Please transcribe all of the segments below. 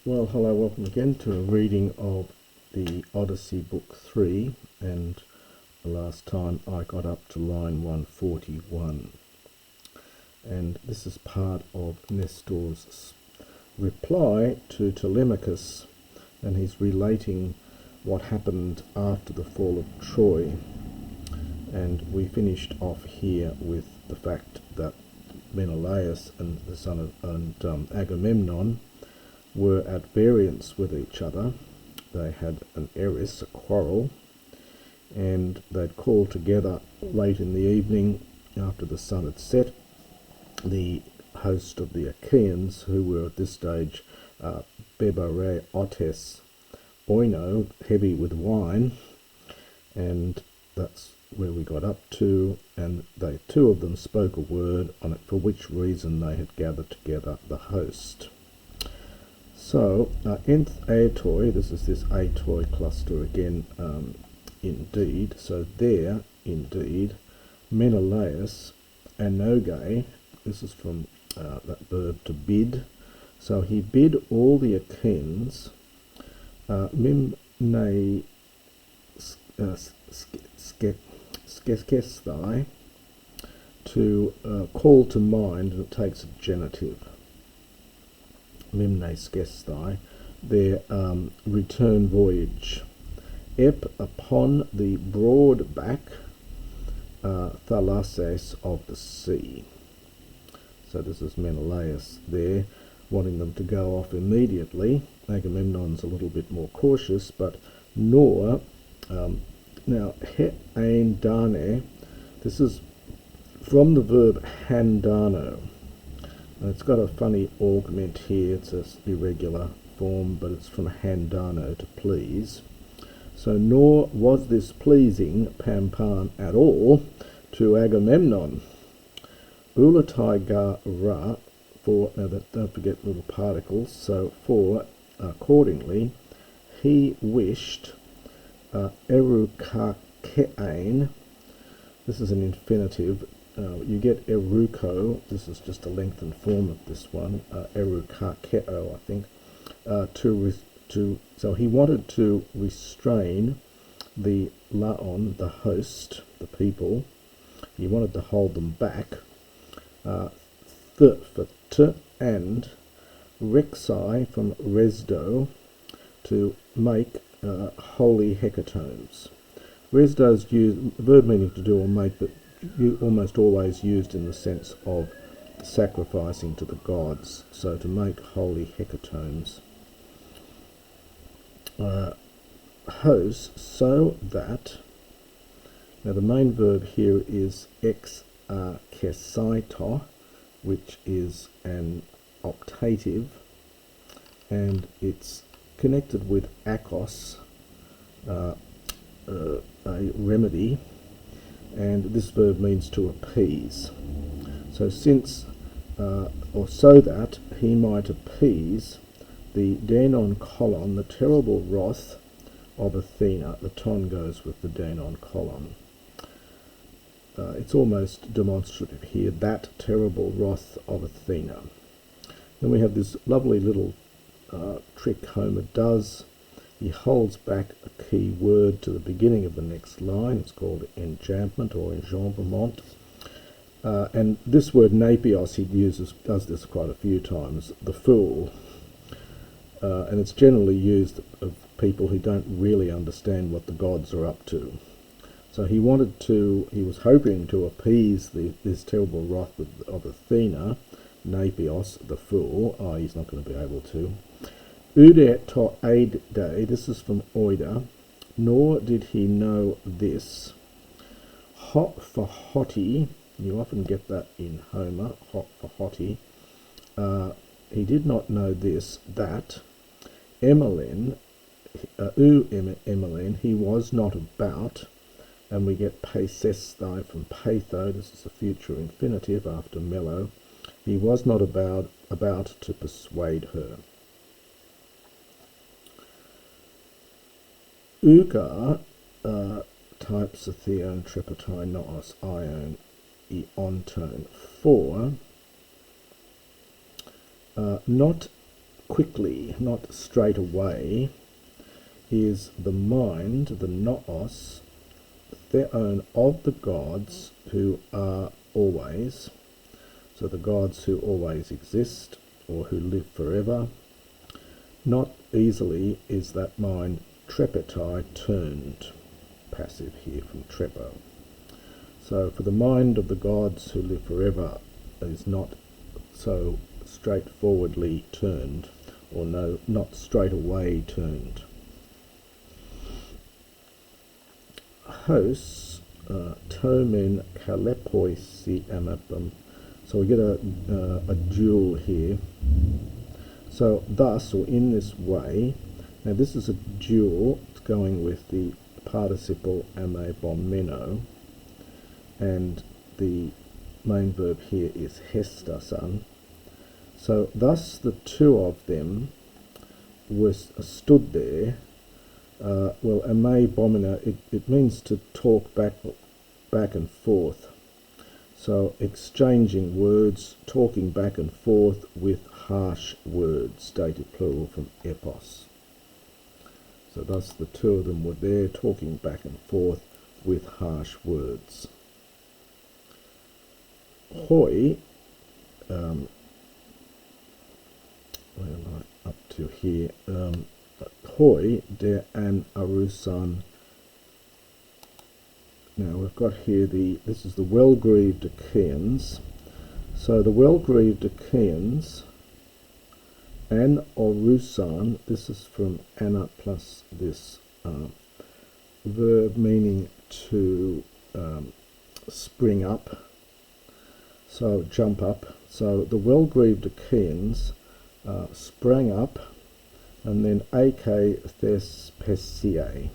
Well, hello, welcome again to a reading of the Odyssey Book 3, and the last time I got up to line 141. And this is part of Nestor's reply to Telemachus, and he's relating what happened after the fall of Troy. And we finished off here with the fact that Menelaus and the son of Agamemnon were at variance with each other. They had an eris, a quarrel, and they'd called together late in the evening after the sun had set the host of the Achaeans, who were at this stage bebare otes oino, heavy with wine, and that's where we got up to, and they two of them spoke a word on it, for which reason they had gathered together the host. So, nth atoi, this is this atoi cluster again, indeed. So there, indeed, Menelaus anoge, this is from that verb to bid. So he bid all the Achaeans, mimne skesthai, to call to mind, and it takes a genitive. Mimne skesthai, their return voyage. Ep upon the broad back thalasses of the sea. So this is Menelaus there, wanting them to go off immediately. Agamemnon's a little bit more cautious, but nor, now he ein dane, this is from the verb handano. It's got a funny augment here, it's an irregular form, but it's from handano, to please. So nor was this pleasing pampan at all to Agamemnon. Ulatai ga ra, for, now that, don't forget little particles, so for, accordingly, he wished erukakein, this is an infinitive. You get eruko, this is just a lengthened form of this one, erukakeo, I think, so he wanted to restrain the laon, the host, the people. He wanted to hold them back, th for t, and rexai from resdo, to make holy hecatombs. Resdo's used, verb meaning to do or make, but you almost always used in the sense of sacrificing to the gods, so to make holy hecatombs. Hos, so that, now the main verb here is ex kesaito, which is an optative, and it's connected with akos, a remedy, and this verb means to appease. So since, or so that he might appease the Danon colon, the terrible wrath of Athena. The ton goes with the Danon colon. It's almost demonstrative here, that terrible wrath of Athena. Then we have this lovely little trick Homer does. He holds back a key word to the beginning of the next line. It's called enjambment or enjambement. And this word napios he does this quite a few times, the fool. And it's generally used of people who don't really understand what the gods are up to. So he was hoping to appease this terrible wrath of Athena, napios, the fool. He's not going to be able to. Ude to aide, this is from oida, nor did he know this. Hot for hottie, you often get that in Homer, hot for hottie. He did not know this, that Emelin, Emelin, he was not about, and we get paisesthai from patho, this is a future infinitive after mellow. He was not about to persuade her. Uga types of theon, trepatai, noos, ion, eontone, for not quickly, not straight away, is the mind, the noos, theon, of the gods who are always, so the gods who always exist or who live forever. Not easily is that mind trepetai, turned, passive here from trepo. So for the mind of the gods who live forever is not so straightforwardly turned, or no, not straight away turned. Hos, tomen kalepoisi amapam. So we get a dual here. So thus, or in this way, now this is a dual, it's going with the participle amebomeno, and the main verb here is hestasan. So thus the two of them stood there. Well, amebomeno, it means to talk back and forth. So exchanging words, talking back and forth with harsh words, dative plural from epos. So thus the two of them were there talking back and forth with harsh words. Hoi, where am I up to here? Hoi de an arusan. Now we've got here this is the well-grieved Achaeans. So the well-grieved Achaeans, an orusan, this is from ana plus this verb meaning to spring up, so jump up. So the well-grieved Achaeans sprang up, and then ak thespesiae,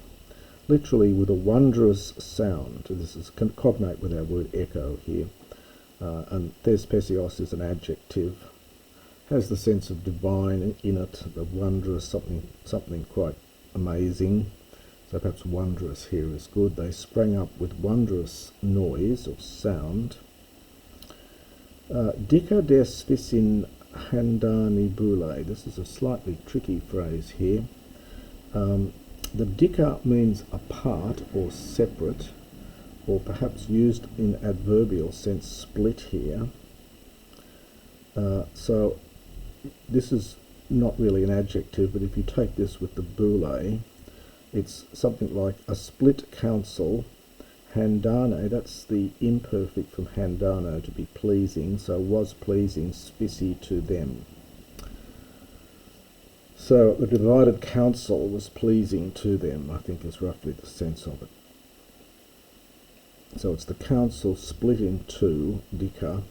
literally with a wondrous sound. This is cognate with our word echo here. And thespesios is an adjective, has the sense of divine in it, the wondrous, something quite amazing. So perhaps wondrous here is good. They sprang up with wondrous noise or sound. Dika des visin handani bule. This is a slightly tricky phrase here. The dika means apart or separate, or perhaps used in adverbial sense, split here. So this is not really an adjective, but if you take this with the boule, it's something like a split counsel. Handane, that's the imperfect from handano, to be pleasing, so was pleasing, spisi, to them. So the divided counsel was pleasing to them, I think is roughly the sense of it. So it's the counsel split in two, dika,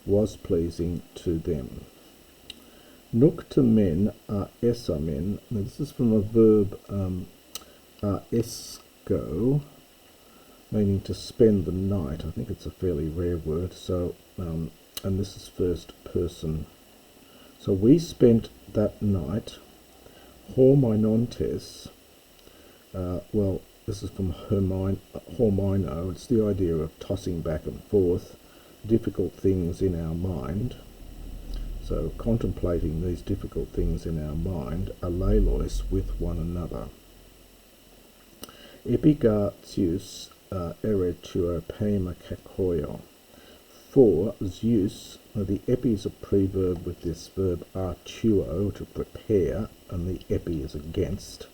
was pleasing to them. Nukta men are esamen. Now this is from a verb esco, meaning to spend the night. I think it's a fairly rare word. So, and this is first person. So we spent that night. Horminontes. Well, this is from hormino. It's the idea of tossing back and forth difficult things in our mind. So contemplating these difficult things in our mind, alelois, with one another. Epigartius eretuo pema kakoio. For Zeus, the epi is a preverb with this verb artuo, to prepare, and the epi is against.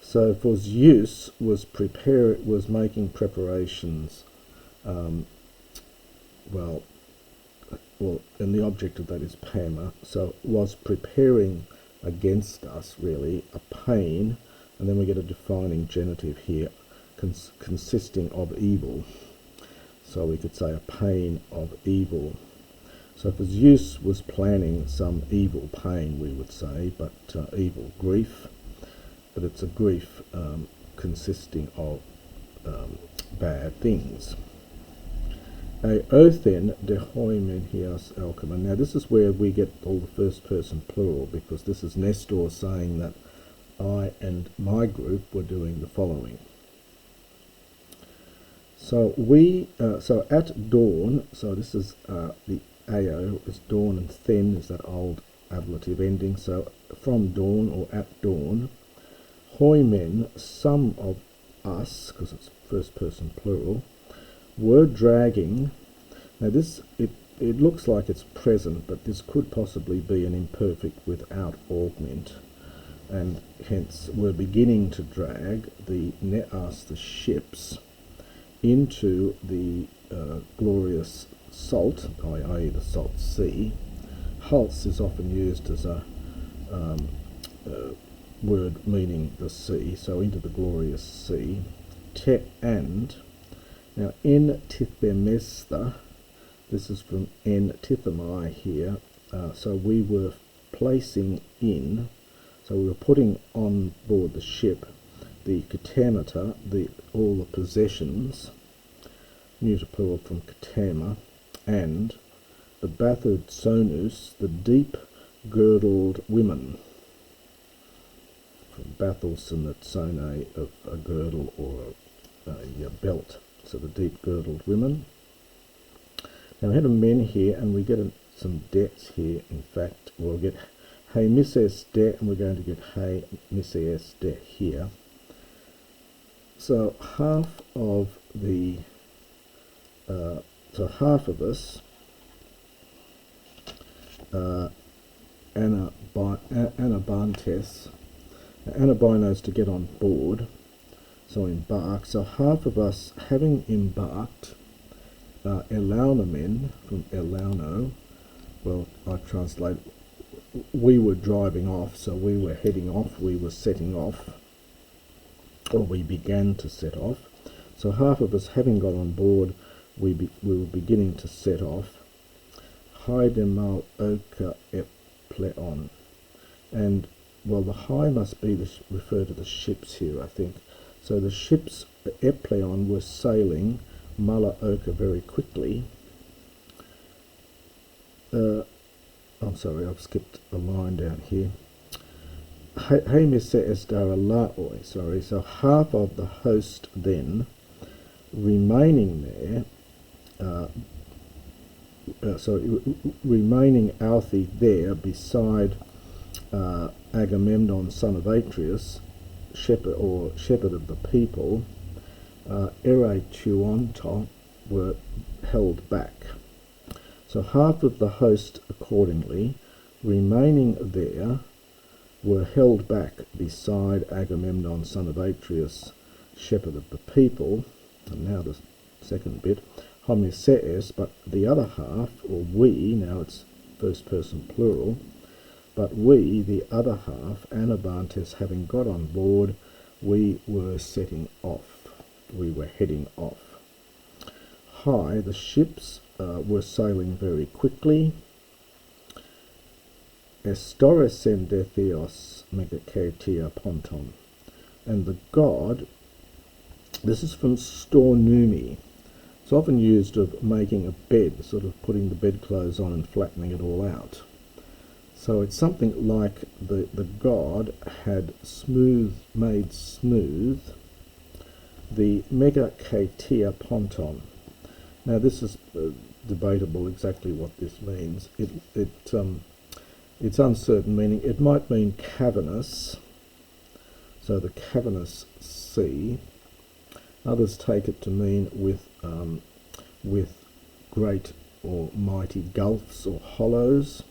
So for Zeus was making preparations. And the object of that is pema. So was preparing against us, really, a pain, and then we get a defining genitive here, consisting of evil. So we could say a pain of evil. So for Zeus was planning some evil pain, we would say, but evil grief. But it's a grief consisting of bad things. Othen de hoimen hias alchema. Now this is where we get all the first person plural, because this is Nestor saying that I and my group were doing the following. So at dawn, so this is the AO is dawn, and then is that old ablative ending, so from dawn or at dawn, hoi men, some of us, because it's first person plural, were dragging. Now this, it looks like it's present, but this could possibly be an imperfect without augment, and hence we're beginning to drag the ne'as, the ships, into the glorious salt, i.e. the salt sea. Hulse is often used as a word meaning the sea, so into the glorious sea. Te and, now en tithemesta, this is from en tithemai here, so we were placing in, so we were putting on board the ship the katamata, all the possessions, neuter plural from katama, and the bathud sonus, the deep girdled women, from bathos and the sone of a girdle or a belt, so the deep girdled women. Now we had a men here, and we get some debts here. In fact, we'll get hey misses debt, and we're going to get hey misses debt here. So half of the half of us anabantes, anabinos to get on board, so embark. So half of us having embarked, elaunamen from elauno, well, I translate, we were driving off, so we were heading off, we were setting off, or we began to set off. So half of us having got on board, we were beginning to set off. Haidemal oka epleon, and well, the high must be refer to the ships here, I think. So the ships epleon were sailing mala oka very quickly. I'm sorry, I've skipped a line down here. Hey mise estara laoi, sorry, so half of the host then remaining there, remaining Althi there beside Agamemnon, son of Atreus, shepherd of the people, ere tuonto, were held back. So half of the host accordingly, remaining there, were held back beside Agamemnon, son of Atreus, shepherd of the people. And now the second bit, homisees, but the other half, or we, now it's first person plural, but we, the other half, anabantes, having got on board, we were setting off, we were heading off. High, the ships were sailing very quickly. Estoresen de theos megaketia ponton, and the god, this is from stornumi. It's often used of making a bed, sort of putting the bedclothes on and flattening it all out. So it's something like the god had made smooth the megaketia ponton. Now this is debatable exactly what this means. It's uncertain meaning. It might mean cavernous, so the cavernous sea. Others take it to mean with great or mighty gulfs or hollows.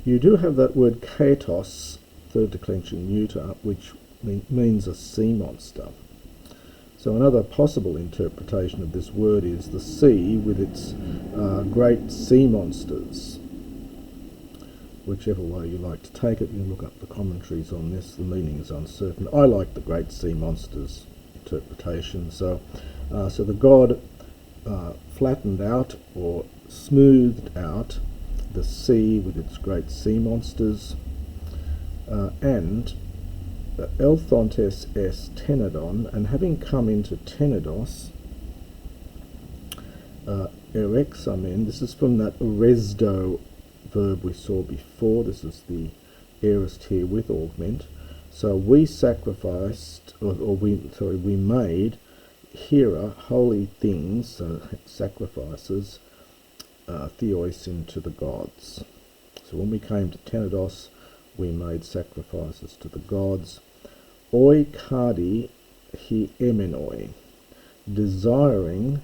You do have that word katos, third declension neuter, which means a sea monster. So another possible interpretation of this word is the sea with its great sea monsters. Whichever way you like to take it, you can look up the commentaries on this. The meaning is uncertain. I like the great sea monsters interpretation. So the god flattened out or smoothed out the sea with its great sea monsters, and Elthontes es tenedon, and having come into Tenedos, erexamen, this is from that resdo verb we saw before. This is the aorist here with augment. So we sacrificed, we made hera, holy things, so sacrifices, theoisin, to the gods. So when we came to Tenedos, we made sacrifices to the gods. Oi kadi he emenoi, desiring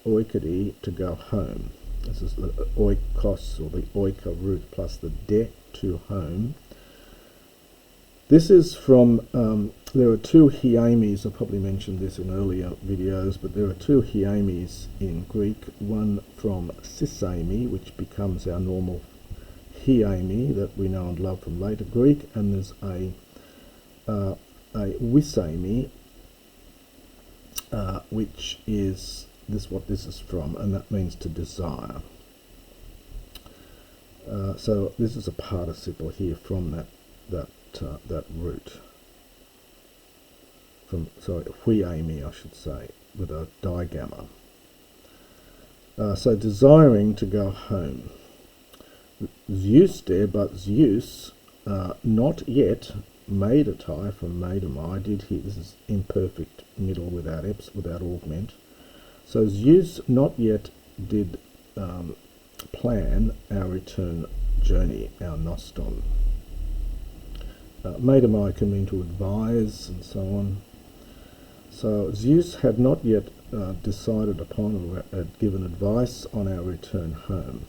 oikadi to go home. This is the oikos, or the oika root, plus the de, to home. This is from, there are two hiemes, I probably mentioned this in earlier videos, but there are two hiemes in Greek, one from sisame, which becomes our normal hieme that we know and love from later Greek, and there's a wisame, which is what this is from, and that means to desire. So this is a participle here from that root. From, sorry, huiame, I should say, with a digamma. So desiring to go home. Zeus there, but Zeus not yet made a tie from Maidamai, did he? This is imperfect middle without eps, without augment. So Zeus not yet did plan our return journey, our noston. Maidamai can mean to advise and so on. So Zeus had not yet decided upon or given advice on our return home.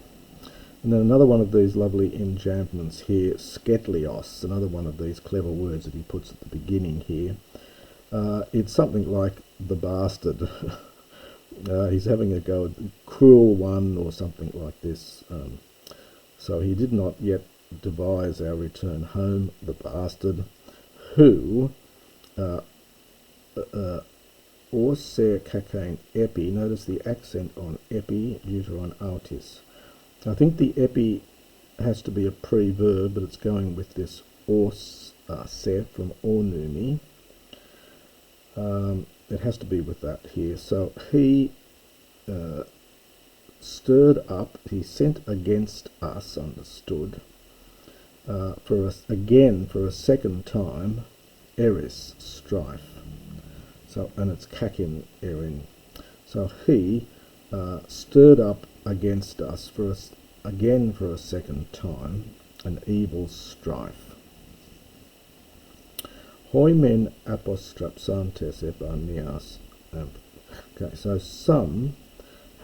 And then another one of these lovely enjambments here, sketlios, another one of these clever words that he puts at the beginning here. It's something like the bastard. He's having a go at the cruel one or something like this. So he did not yet devise our return home, the bastard, who orse kakain epi, notice the accent on epi due to on autis. I think the epi has to be a pre-verb, but it's going with this orse se from ornumi. It has to be with that here. So he stirred up, he sent against us, understood, for a second time, eris, strife. So, and it's kakim erin. So he stirred up against us again for a second time, an evil strife. Hoimen apostrapsantes ebanias. Okay, so some,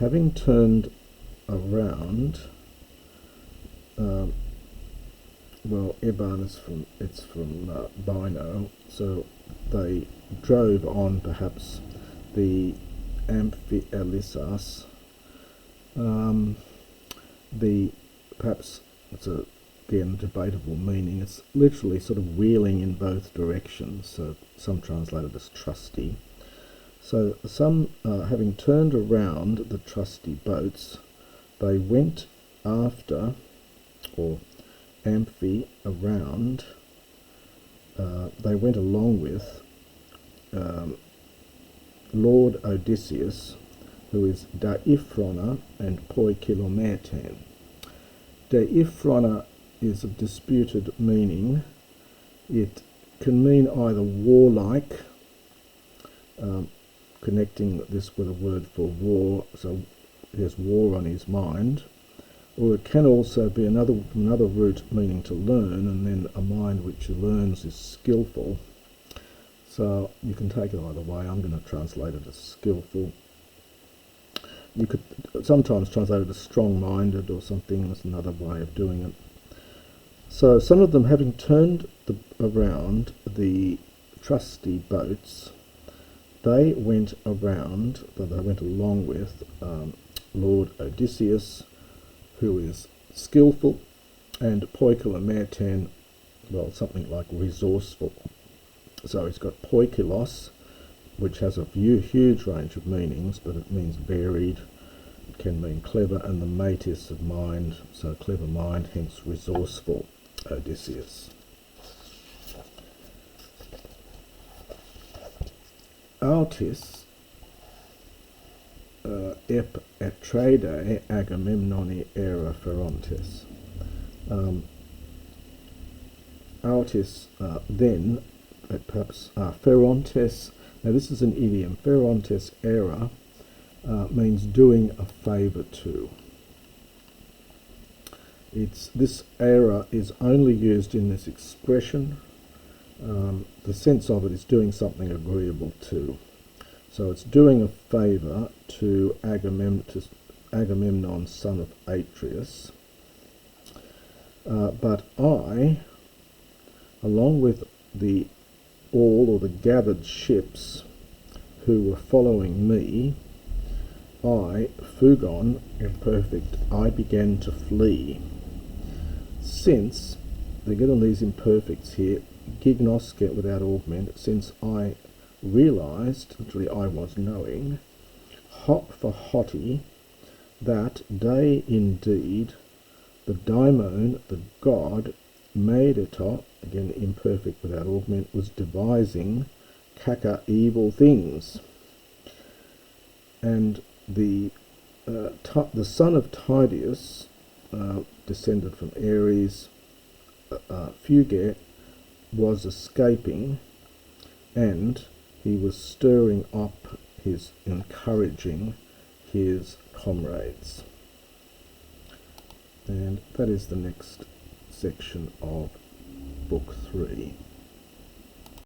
having turned around, well, eban is from bino, so they drove on perhaps the amphielissas. Perhaps it's again debatable meaning. It's literally sort of wheeling in both directions. So some translate it as trusty. So some, having turned around the trusty boats, they went after, or amphi around. They went along with Lord Odysseus, who is Daiphrona and Poikilometan. Daiphrona is of disputed meaning. It can mean either warlike, connecting this with a word for war, so he has war on his mind, or it can also be another root meaning to learn, and then a mind which learns is skillful. So you can take it either way. I'm going to translate it as skillful. You could sometimes translate it as strong-minded or something. That's another way of doing it. So some of them, having turned around the trusty boats, they went along with Lord Odysseus, who is skillful, and Poikilometan, well, something like resourceful. So he's got poikilos, which has a huge range of meanings, but it means varied. It can mean clever, and the metis of mind, so clever mind, hence resourceful Odysseus. Autis ep atrede Agamemnoni era ferontes. Autis then, perhaps ferontes. Now this is an idiom. Ferontes era means doing a favour to. This era is only used in this expression. The sense of it is doing something agreeable to. So it's doing a favour to Agamemnon, son of Atreus. But I, along with all or the gathered ships who were following me, Fugon, imperfect, I began to flee. Since, they're getting these imperfects here, gignosce without augment, since I realised, literally I was knowing, hot for haughty, that day indeed the daimon, the god, Medetor, again imperfect without augment, was devising caca evil things. And the son of Tydeus, descended from Ares, Fuge, was escaping, and he was stirring up encouraging his comrades. And that is the next section of Book 3.